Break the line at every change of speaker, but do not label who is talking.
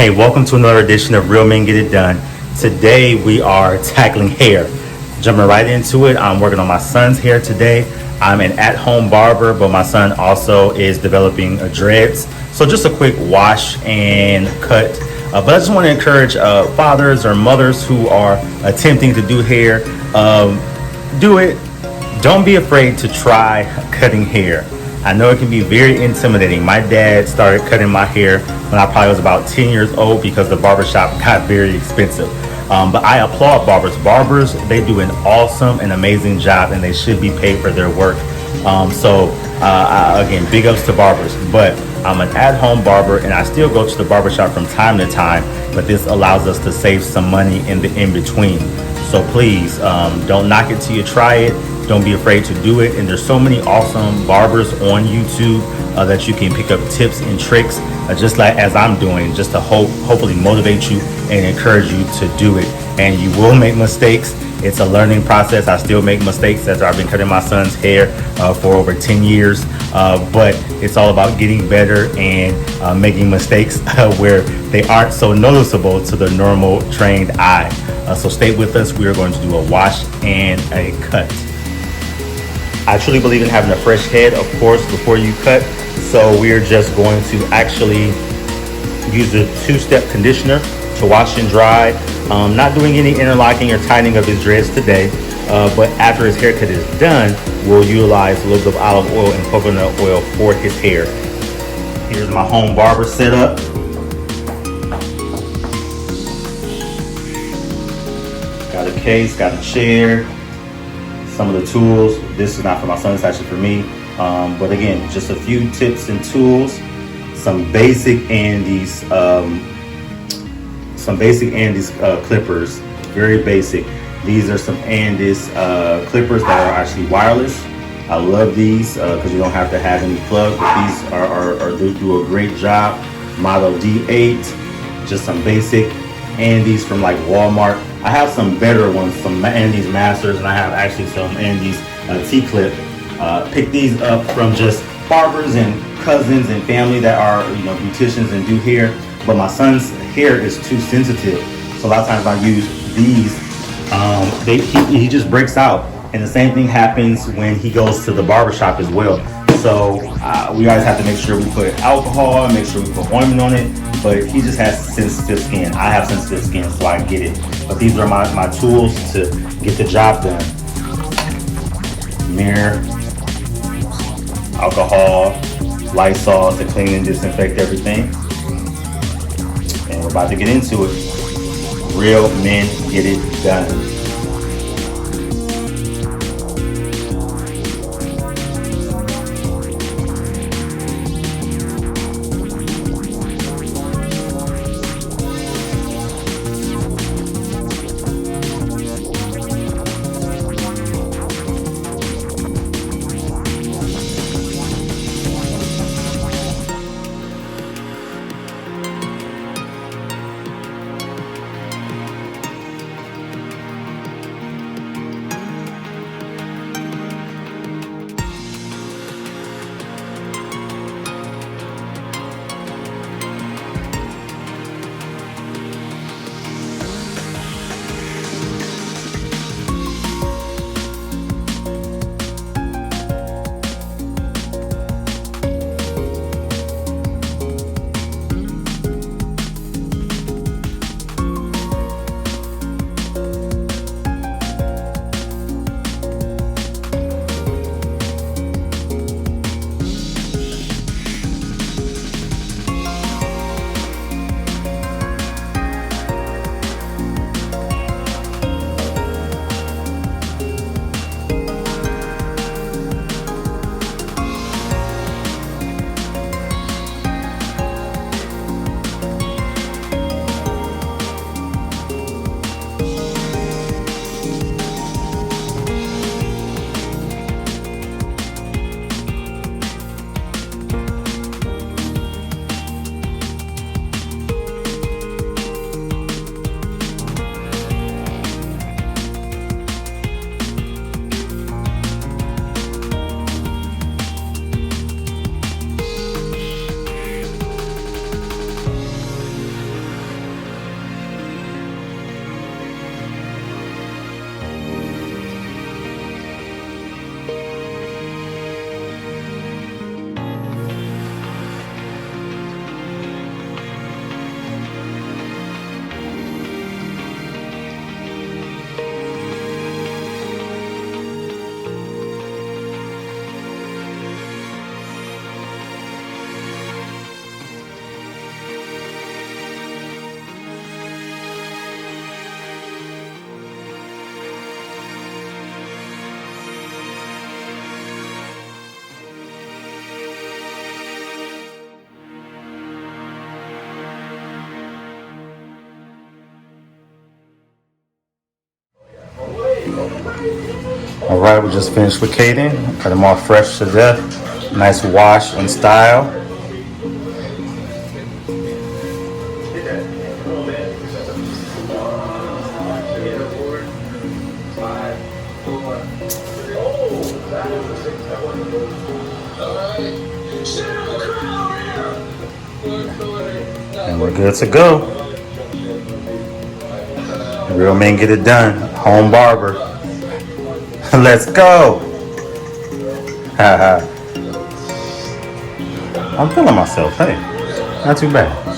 Hey, welcome to another edition of Real Men Get It Done. Today we are tackling hair. Jumping right into it, I'm working on my son's hair today. I'm an at-home barber, but my son also is developing dreads. So just a quick wash and cut. But I just want to encourage fathers or mothers who are attempting to do hair, do it. Don't be afraid to try cutting hair. I know it can be very intimidating. My dad started cutting my hair when I probably was about 10 years old because the barbershop got very expensive. But I applaud barbers. Barbers, they do an awesome and amazing job, and they should be paid for their work. Again, big ups to barbers. But I'm an at-home barber, and I still go to the barbershop from time to time, but this allows us to save some money in the in-between. So please, don't knock it till you try it. Don't be afraid to do it. And there's so many awesome barbers on YouTube that you can pick up tips and tricks, just like as I'm doing, just to hopefully motivate you and encourage you to do it. And you will make mistakes. It's a learning process. I still make mistakes as I've been cutting my son's hair for over 10 years. But it's all about getting better and making mistakes where they aren't so noticeable to the normal trained eye. So stay with us. We are going to do a wash and a cut. I truly believe in having a fresh head, of course, before you cut. So we're just going to actually use the two-step conditioner to wash and dry. Not doing any interlocking or tightening of his dreads today, but after his haircut is done, we'll utilize a little bit of olive oil and coconut oil for his hair. Here's my home barber setup. Got a case, got a chair, some of the tools. This is not for my son, it's actually for me. But again, just a few tips and tools, some basic Andis clippers, very basic. These are some Andis clippers that are actually wireless. I love these because you don't have to have any plug, but these they do a great job. Model D8, just some basic Andis from like Walmart. I have some better ones, some Andis Masters, and I have actually some Andis T-Clip. Pick these up from just barbers and cousins and family that are, beauticians and do hair. But my son's hair is too sensitive, so a lot of times I use these. He just breaks out, and the same thing happens when he goes to the barbershop as well. So we always have to make sure we put alcohol and make sure we put ointment on it. But he just has sensitive skin. I have sensitive skin, so I get it. But these are my tools to get the job done. Mirror, alcohol, Lysol to clean and disinfect everything. And we're about to get into it. Real men get it done. right, we just finished with Kaden. Cut them all fresh to death. Nice wash and style. And we're good to go. Real men get it done. Home barber. Let's go. I'm feeling myself. Hey, not too bad.